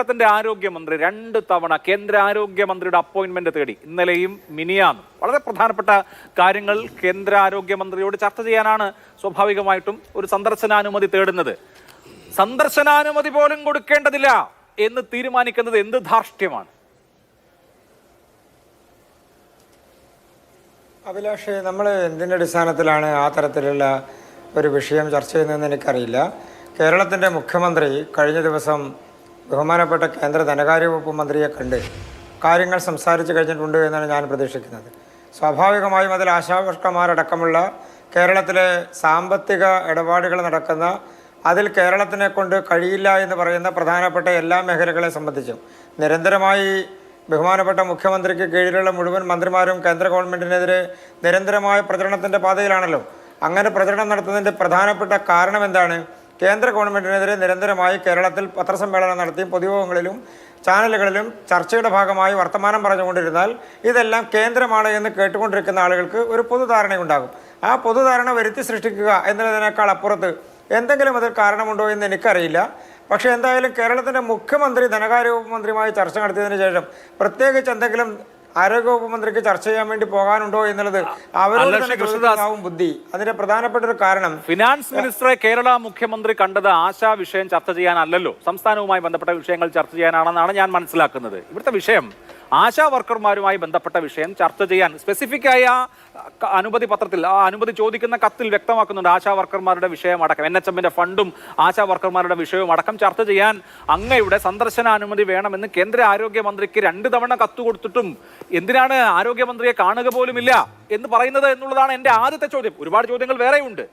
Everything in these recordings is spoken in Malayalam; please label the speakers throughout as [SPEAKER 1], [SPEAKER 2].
[SPEAKER 1] കേരളത്തിന്റെ ആരോഗ്യമന്ത്രി 2 തവണ കേന്ദ്ര ആരോഗ്യമന്ത്രിയുടെ അപ്പോയിന്റ്മെന്റ് തേടി. ഇന്നലെയും മിനിയാന്നും വളരെ പ്രധാനപ്പെട്ട കാര്യങ്ങൾ കേന്ദ്ര ആരോഗ്യമന്ത്രിയോട് ചർച്ച ചെയ്യാനാണ് സ്വാഭാവികമായിട്ടും ഒരു സന്ദർശനാനുമതി തേടുന്നത്. സന്ദർശനാനുമതി പോലും കൊടുക്കേണ്ടതില്ല എന്ന് തീരുമാനിക്കുന്നത് എന്ത് ധാർഷ്ട്യമാണ്?
[SPEAKER 2] അഭിലാഷ്, നമ്മൾ എന്തിൻ്റെ അടിസ്ഥാനത്തിലാണ് ആ തരത്തിലുള്ള ഒരു വിഷയം ചർച്ച ചെയ്യുന്നതെന്ന് എനിക്കറിയില്ല. കേരളത്തിൻ്റെ മുഖ്യമന്ത്രി കഴിഞ്ഞ ദിവസം ബഹുമാനപ്പെട്ട കേന്ദ്ര ധനകാര്യ വകുപ്പ് മന്ത്രിയെ കണ്ട് കാര്യങ്ങൾ സംസാരിച്ച് കഴിഞ്ഞിട്ടുണ്ട് എന്നാണ് ഞാൻ പ്രതീക്ഷിക്കുന്നത്. സ്വാഭാവികമായും അതിൽ ആശാവർക്കർമാരടക്കമുള്ള കേരളത്തിലെ സാമ്പത്തിക ഇടപാടുകൾ നടക്കുന്ന, അതിൽ കേരളത്തിനെ കൊണ്ട് കഴിയില്ല എന്ന് പറയുന്ന പ്രധാനപ്പെട്ട എല്ലാ മേഖലകളെ സംബന്ധിച്ചും നിരന്തരമായി ബഹുമാനപ്പെട്ട മുഖ്യമന്ത്രിക്ക് കീഴിലുള്ള മുഴുവൻ മന്ത്രിമാരും കേന്ദ്ര ഗവൺമെൻറ്റിനെതിരെ നിരന്തരമായ പ്രചരണത്തിൻ്റെ പാതയിലാണല്ലോ. അങ്ങനെ പ്രചരണം നടത്തുന്നതിൻ്റെ പ്രധാനപ്പെട്ട കാരണം എന്താണ്? കേന്ദ്ര ഗവൺമെൻറ്റിനെതിരെ നിരന്തരമായി കേരളത്തിൽ പത്രസമ്മേളനം നടത്തിയും പൊതുയോഗങ്ങളിലും ചാനലുകളിലും ചർച്ചയുടെ ഭാഗമായി വർത്തമാനം പറഞ്ഞുകൊണ്ടിരുന്നാൽ ഇതെല്ലാം കേന്ദ്രമാണ് എന്ന് കേട്ടുകൊണ്ടിരിക്കുന്ന ആളുകൾക്ക് ഒരു പൊതുധാരണയുണ്ടാകും. ആ പൊതുധാരണ വരുത്തി സൃഷ്ടിക്കുക എന്നതിനേക്കാൾ അപ്പുറത്ത് എന്തെങ്കിലും അതിൽ കാരണമുണ്ടോ എന്ന് എനിക്കറിയില്ല. പക്ഷേ എന്തായാലും കേരളത്തിൻ്റെ മുഖ്യമന്ത്രി ധനകാര്യ വകുപ്പ് മന്ത്രിയുമായി ചർച്ച നടത്തിയതിന് ശേഷം പ്രത്യേകിച്ച് എന്തെങ്കിലും ആരോഗ്യവകുപ്പ് മന്ത്രിക്ക് ചർച്ച ചെയ്യാൻ വേണ്ടി പോകാനുണ്ടോ എന്നുള്ളത് അവരുടെ ബുദ്ധി. അതിന്റെ പ്രധാനപ്പെട്ട ഒരു കാരണം,
[SPEAKER 1] ഫിനാൻസ് മിനിസ്റ്ററെ കേരള മുഖ്യമന്ത്രി കണ്ടത് ആശാ വിഷയം ചർച്ച ചെയ്യാനല്ലല്ലോ, സംസ്ഥാനവുമായി ബന്ധപ്പെട്ട വിഷയങ്ങൾ ചർച്ച ചെയ്യാനാണെന്നാണ് ഞാൻ മനസ്സിലാക്കുന്നത്. ഇവിടുത്തെ വിഷയം ആശാ വർക്കർമാരുമായി ബന്ധപ്പെട്ട വിഷയം ചർച്ച ചെയ്യാൻ സ്പെസിഫിക് ആയ അനുമതി പത്രത്തിൽ, ആ അനുമതി ചോദിക്കുന്ന കത്തിൽ വ്യക്തമാക്കുന്നുണ്ട് ആശാ വർക്കർമാരുടെ വിഷയം അടക്കം, NHMന്റെ ഫണ്ടും ആശാ വർക്കർമാരുടെ വിഷയവും അടക്കം ചർച്ച ചെയ്യാൻ അങ്ങയുടെ സന്ദർശനാനുമതി വേണമെന്ന് കേന്ദ്ര ആരോഗ്യമന്ത്രിക്ക് 2 തവണ കത്ത് കൊടുത്തിട്ടും എന്തിനാണ് ആരോഗ്യമന്ത്രിയെ കാണുക പോലുമില്ല എന്ന് പറയുന്നത് എന്നുള്ളതാണ് എൻ്റെ ആദ്യത്തെ ചോദ്യം. ഒരുപാട് ചോദ്യങ്ങൾ വേറെയുണ്ട്.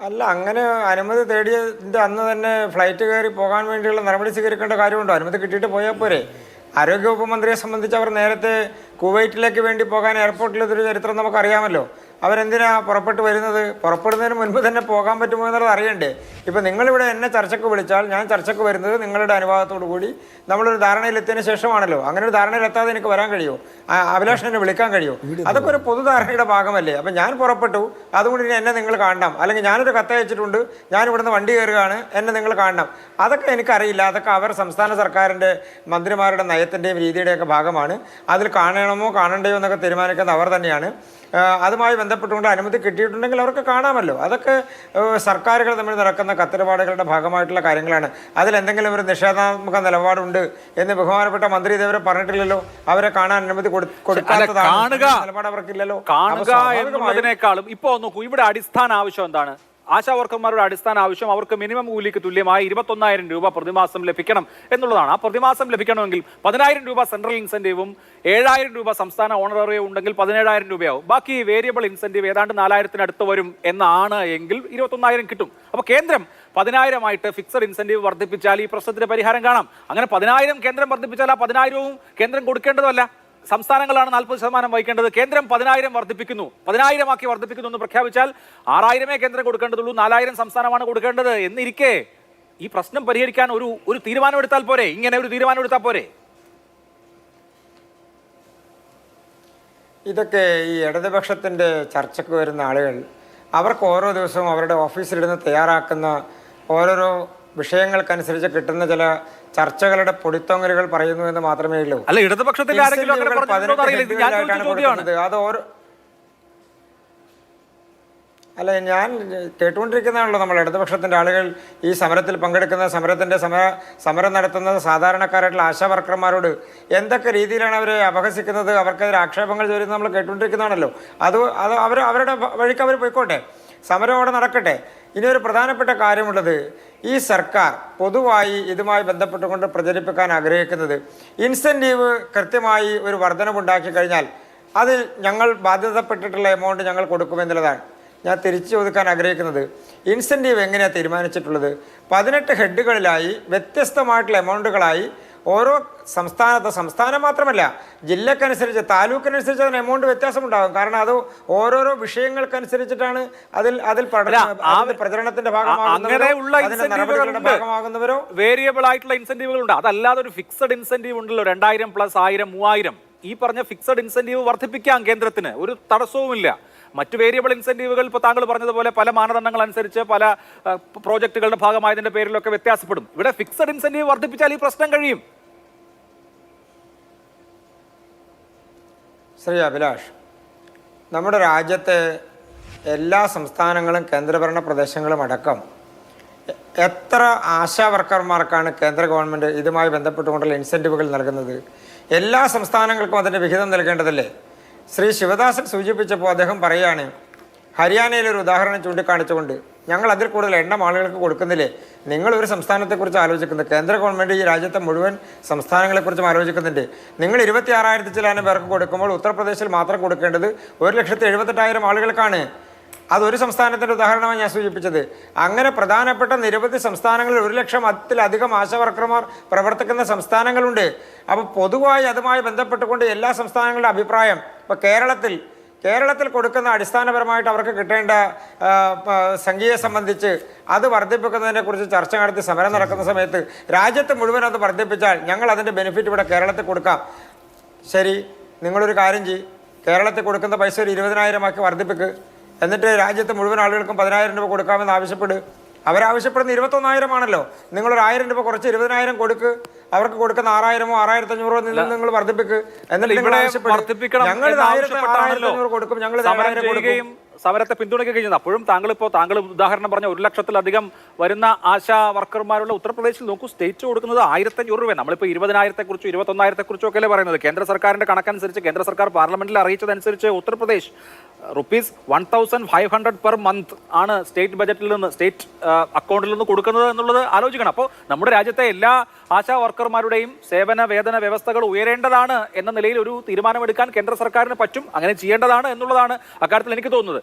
[SPEAKER 2] അല്ല, അങ്ങനെ അനുമതി തേടിയതിൻ്റെ അന്ന് തന്നെ ഫ്ലൈറ്റ് കയറി പോകാൻ വേണ്ടിയുള്ള നടപടി സ്വീകരിക്കേണ്ട കാര്യമുണ്ടോ? അനുമതി കിട്ടിയിട്ട് പോയാൽ പോരെ? ആരോഗ്യവകുപ്പ് മന്ത്രിയെ സംബന്ധിച്ച് അവർ നേരത്തെ കുവൈറ്റിലേക്ക് വേണ്ടി പോകാൻ എയർപോർട്ടിലൊരു ചരിത്രം നമുക്കറിയാമല്ലോ. അവരെന്തിനാ പുറപ്പെട്ട് വരുന്നത്? പുറപ്പെടുന്നതിന് മുൻപ് തന്നെ പോകാൻ പറ്റുമോ എന്നുള്ളത് അറിയണ്ടേ? ഇപ്പം നിങ്ങളിവിടെ എന്നെ ചർച്ചയ്ക്ക് വിളിച്ചാൽ ഞാൻ ചർച്ചയ്ക്ക് വരുന്നത് നിങ്ങളുടെ അനുവാദത്തോടു കൂടി നമ്മളൊരു ധാരണയിലെത്തിയതിന് ശേഷമാണല്ലോ. അങ്ങനെ ഒരു ധാരണയിലെത്താതെ എനിക്ക് വരാൻ കഴിയുമോ? അഭിലാഷിനെ വിളിക്കാൻ കഴിയുമോ? അതൊക്കെ ഒരു പൊതുധാരണയുടെ ഭാഗമല്ലേ? അപ്പം ഞാൻ പുറപ്പെട്ടു, അതുകൊണ്ട് ഇനി എന്നെ നിങ്ങൾ കാണണം, അല്ലെങ്കിൽ ഞാനൊരു കത്തയച്ചിട്ടുണ്ട്, ഞാൻ ഇവിടുന്ന് വണ്ടി കയറുകയാണ്, എന്നെ നിങ്ങൾ കാണണം. അതൊക്കെ എനിക്കറിയില്ല. അതൊക്കെ അവർ സംസ്ഥാന സർക്കാരിൻ്റെ മന്ത്രിമാരുടെ നയത്തിൻ്റെയും രീതിയുടെയൊക്കെ ഭാഗമാണ്. അതിൽ കാണണമോ കാണണ്ടയോ എന്നൊക്കെ തീരുമാനിക്കുന്നത് അവർ തന്നെയാണ്. അതുമായി ബന്ധപ്പെട്ടുകൊണ്ട് അനുമതി കിട്ടിയിട്ടുണ്ടെങ്കിൽ അവർക്ക് കാണാമല്ലോ. അതൊക്കെ സർക്കാരുകൾ തമ്മിൽ നടക്കുന്ന കത്തിടപാടുകളുടെ ഭാഗമായിട്ടുള്ള കാര്യങ്ങളാണ്. അതിലെന്തെങ്കിലും ഒരു നിഷേധാത്മക നിലപാടുണ്ട് എന്ന് ബഹുമാനപ്പെട്ട മന്ത്രി ഇതേവരെ പറഞ്ഞിട്ടില്ലല്ലോ. അവരെ കാണാൻ അനുമതി കൊടുക്കാത്തതാണ് നിലപാട് അവർക്കില്ലല്ലോ.
[SPEAKER 1] ഇപ്പോ നോക്കൂ, ഇവിടെ അടിസ്ഥാന ആവശ്യം എന്താണ്? ആശാ വർക്കർമാരുടെ അടിസ്ഥാന ആവശ്യം അവർക്ക് മിനിമം കൂലിക്ക് തുല്യമായി 21,000 രൂപ പ്രതിമാസം ലഭിക്കണം എന്നുള്ളതാണ്. ആ പ്രതിമാസം ലഭിക്കണമെങ്കിൽ 10,000 രൂപ സെൻട്രൽ ഇൻസെന്റീവും 7,000 രൂപ സംസ്ഥാന ഓണററിയും ഉണ്ടെങ്കിൽ 17,000 രൂപയാവും. ബാക്കി വേരിയബിൾ ഇൻസെന്റീവ് ഏതാണ്ട് 4,000-ന് അടുത്ത് വരും എന്നാണ് എങ്കിൽ 21,000 കിട്ടും. അപ്പോൾ കേന്ദ്രം 10,000 ഫിക്സഡ് ഇൻസെന്റീവ് വർദ്ധിപ്പിച്ചാൽ ഈ പ്രശ്നത്തിന് പരിഹാരം കാണാം. അങ്ങനെ 10,000 കേന്ദ്രം വർദ്ധിപ്പിച്ചാൽ ആ 10,000വും കേന്ദ്രം കൊടുക്കേണ്ടതല്ല, സംസ്ഥാനങ്ങളാണ് 40% വഹിക്കേണ്ടത്. കേന്ദ്രം 10,000 വർദ്ധിപ്പിക്കുന്നു, 10,000 ആക്കി വർദ്ധിപ്പിക്കുന്നു എന്ന് പ്രഖ്യാപിച്ചാൽ 6,000 കേന്ദ്രം കൊടുക്കേണ്ടതുള്ളൂ, 4,000 സംസ്ഥാനമാണ് കൊടുക്കേണ്ടത് എന്നിരിക്കെ ഈ പ്രശ്നം പരിഹരിക്കാൻ ഒരു തീരുമാനമെടുത്താൽ പോരെ? ഇങ്ങനെ ഒരു തീരുമാനമെടുത്താൽ പോരെ?
[SPEAKER 2] ഇതൊക്കെ ഈ ഇടതുപക്ഷത്തിൻ്റെ ചർച്ചയ്ക്ക് വരുന്ന ആളുകൾ അവർക്ക് ഓരോ ദിവസവും അവരുടെ ഓഫീസിലിരുന്ന് തയ്യാറാക്കുന്ന ഓരോരോ വിഷയങ്ങൾക്കനുസരിച്ച് കിട്ടുന്ന ചില ചർച്ചകളുടെ പൊടിത്തൊങ്ങലുകൾ പറയുന്നു എന്ന് മാത്രമേ ഉള്ളൂ.
[SPEAKER 1] അല്ല, ഇടതുപക്ഷത്തിൽ
[SPEAKER 2] അത് ഓരോ അല്ല, ഞാൻ കേട്ടുകൊണ്ടിരിക്കുന്നതാണല്ലോ. നമ്മൾ ഇടതുപക്ഷത്തിൻ്റെ ആളുകൾ ഈ സമരത്തിൽ പങ്കെടുക്കുന്ന, സമരം നടത്തുന്ന സാധാരണക്കാരായിട്ടുള്ള ആശാ വർക്കർമാരോട് എന്തൊക്കെ രീതിയിലാണ് അവരെ അപഹസിക്കുന്നത്, അവർക്കെതിരെ ആക്ഷേപങ്ങൾ ചോദിക്കുന്നത് നമ്മൾ കേട്ടുകൊണ്ടിരിക്കുന്നതാണല്ലോ. അവരുടെ വഴിക്ക് അവർ പോയിക്കോട്ടെ, സമരം അവിടെ നടക്കട്ടെ. ഇനി ഒരു പ്രധാനപ്പെട്ട കാര്യമുള്ളത്, ഈ സർക്കാർ പൊതുവായി ഇതുമായി ബന്ധപ്പെട്ടുകൊണ്ട് പ്രചരിപ്പിക്കാൻ ആഗ്രഹിക്കുന്നത് ഇൻസെൻറ്റീവ് കൃത്യമായി ഒരു വർധനവുണ്ടാക്കി കഴിഞ്ഞാൽ അത് ഞങ്ങൾ ബാധ്യതപ്പെട്ടിട്ടുള്ള എമൗണ്ട് ഞങ്ങൾ കൊടുക്കുമെന്നുള്ളതാണ്. ഞാൻ തിരിച്ചു ചോദിക്കാൻ ആഗ്രഹിക്കുന്നത്, ഇൻസെൻറ്റീവ് എങ്ങനെയാണ് തീരുമാനിച്ചിട്ടുള്ളത്? 18 ഹെഡുകളിലായി വ്യത്യസ്തമായിട്ടുള്ള എമൗണ്ടുകളായി ഓരോ സംസ്ഥാനം മാത്രമല്ല, ജില്ലക്കനുസരിച്ച്, താലൂക്കിനനുസരിച്ച് അതിന് എമൗണ്ട് വ്യത്യാസമുണ്ടാകും. കാരണം അത് ഓരോരോ വിഷയങ്ങൾക്കനുസരിച്ചിട്ടാണ് അതിൽ പ്രചരണത്തിന്റെ ഭാഗമാകുന്നവരോ
[SPEAKER 1] വേരിയബിൾ ആയിട്ടുള്ള ഇൻസെന്റീവുകൾ ഉണ്ട്. അതല്ലാതെ ഒരു ഫിക്സഡ് ഇൻസെന്റീവ് ഉണ്ടല്ലോ, 2,000 + 1,000 3,000. ഈ പറഞ്ഞ ഫിക്സഡ് ഇൻസെന്റീവ് വർദ്ധിപ്പിക്കാം കേന്ദ്രത്തിന്, ഒരു തടസ്സവുമില്ല. മറ്റു വേരിയബിൾ ഇൻസെന്റീവുകൾ ഇപ്പോൾ താങ്കൾ പറഞ്ഞതുപോലെ പല മാനദണ്ഡങ്ങൾ അനുസരിച്ച് പല പ്രോജക്റ്റുകളുടെ ഭാഗമായതിന്റെ പേരിലൊക്കെ വ്യത്യാസപ്പെടും. ഇവിടെ ഫിക്സഡ് ഇൻസെന്റീവ് വർദ്ധിപ്പിച്ചാൽ ഈ പ്രശ്നം കഴിയും.
[SPEAKER 2] ശ്രീ അഭിലാഷ്, നമ്മുടെ രാജ്യത്തെ എല്ലാ സംസ്ഥാനങ്ങളും കേന്ദ്രഭരണ പ്രദേശങ്ങളും അടക്കം എത്ര ആശാ വർക്കർമാർക്കാണ് കേന്ദ്ര ഗവൺമെൻറ് ഇതുമായി ബന്ധപ്പെട്ടുകൊണ്ടുള്ള ഇൻസെൻറ്റീവുകൾ നൽകുന്നത്? എല്ലാ സംസ്ഥാനങ്ങൾക്കും അതിൻ്റെ വിഹിതം നൽകേണ്ടതല്ലേ? ശ്രീ ശിവദാസൻ സൂചിപ്പിച്ചപ്പോൾ അദ്ദേഹം പറയുകയാണ്, ഹരിയാനയിലൊരു ഉദാഹരണം ചൂണ്ടിക്കാണിച്ചുകൊണ്ട് ഞങ്ങൾ അതിൽ കൂടുതൽ എണ്ണം ആളുകൾക്ക് കൊടുക്കുന്നില്ലേ? നിങ്ങൾ ഒരു സംസ്ഥാനത്തെക്കുറിച്ച് ആലോചിക്കുന്നത്, കേന്ദ്ര ഗവൺമെൻറ് ഈ രാജ്യത്തെ മുഴുവൻ സംസ്ഥാനങ്ങളെക്കുറിച്ചും ആലോചിക്കുന്നുണ്ട്. നിങ്ങൾ 26,000 ചില്ലാനം പേർക്ക് കൊടുക്കുമ്പോൾ ഉത്തർപ്രദേശിൽ മാത്രം കൊടുക്കേണ്ടത് 1,78,000 ആളുകൾക്കാണ്. അതൊരു സംസ്ഥാനത്തിൻ്റെ ഉദാഹരണമാണ് ഞാൻ സൂചിപ്പിച്ചത്. അങ്ങനെ പ്രധാനപ്പെട്ട നിരവധി സംസ്ഥാനങ്ങളിൽ 1,00,000-ത്തിലധികം ആശാ വർക്കർമാർ പ്രവർത്തിക്കുന്ന സംസ്ഥാനങ്ങളുണ്ട്. അപ്പോൾ പൊതുവായി അതുമായി ബന്ധപ്പെട്ടുകൊണ്ട് എല്ലാ സംസ്ഥാനങ്ങളുടെ അഭിപ്രായം, ഇപ്പോൾ കേരളത്തിൽ കൊടുക്കുന്ന അടിസ്ഥാനപരമായിട്ട് അവർക്ക് കിട്ടേണ്ട സംഖ്യയെ സംബന്ധിച്ച് അത് വർദ്ധിപ്പിക്കുന്നതിനെക്കുറിച്ച് ചർച്ച നടത്തി സമരം നടക്കുന്ന സമയത്ത് രാജ്യത്ത് മുഴുവൻ അത് വർദ്ധിപ്പിച്ചാൽ ഞങ്ങൾ അതിൻ്റെ ബെനിഫിറ്റ് ഇവിടെ കേരളത്തിൽ കൊടുക്കാം. ശരി, നിങ്ങളൊരു കാര്യം ചെയ്യും, കേരളത്തിൽ കൊടുക്കുന്ന പൈസ ഒരു 20,000 ആക്കി വർദ്ധിപ്പിക്ക്. എന്നിട്ട് രാജ്യത്ത് മുഴുവൻ ആളുകൾക്കും 10,000 രൂപ കൊടുക്കാമെന്ന് ആവശ്യപ്പെടും. അവരാവശ്യപ്പെടുന്ന 21,000 ആണല്ലോ. നിങ്ങളൊരു 1,000 രൂപ കുറച്ച് 20,000 കൊടുക്ക്. അവർക്ക് കൊടുക്കുന്ന 6,000-ഓ 6,500-ഓ നിങ്ങൾ വർദ്ധിപ്പിക്ക്. എന്നിട്ട് നിങ്ങൾ ആവശ്യപ്പെടും, ഞങ്ങൾ 1,500 കൊടുക്കും, ഞങ്ങൾ 9,000 കൊടുക്കും.
[SPEAKER 1] സമരത്തെ പിന്തുണയ്ക്കുകയും അപ്പോഴും താങ്കൾ ഉദാഹരണം പറഞ്ഞ 1,00,000-ലധികം വരുന്ന ആശാ വർക്കർമാരുള്ള ഉത്തർപ്രദേശിൽ നോക്കൂ, സ്റ്റേറ്റ് കൊടുക്കുന്നത് 1,500 രൂപ. നമ്മളിപ്പോൾ 20,000-ക്കുറിച്ചും 21,000-ക്കുറിച്ചും ഒക്കെ അല്ലേ പറയുന്നത്. കേന്ദ്ര സർക്കാരിന്റെ കണക്കനുസരിച്ച്, കേന്ദ്ര സർക്കാർ പാർലമെന്റിൽ അറിയിച്ചതനുസരിച്ച് ഉത്തർപ്രദേശ് ₹1,500 പെർ മന്ത് ആണ് സ്റ്റേറ്റ് ബജറ്റിൽ നിന്ന്, സ്റ്റേറ്റ് അക്കൗണ്ടിൽ നിന്ന് കൊടുക്കുന്നത് എന്നുള്ളത് ആലോചിക്കണം. അപ്പോൾ നമ്മുടെ രാജ്യത്തെ എല്ലാ ആശാ വർക്കർമാരുടെയും സേവന വേതന വ്യവസ്ഥകൾ ഉയരേണ്ടതാണ് എന്ന നിലയിൽ ഒരു തീരുമാനമെടുക്കാൻ കേന്ദ്ര സർക്കാരിന് പറ്റും. അങ്ങനെ ചെയ്യേണ്ടതാണ് എന്നുള്ളതാണ് അക്കാര്യത്തിൽ എനിക്ക് തോന്നുന്നത്.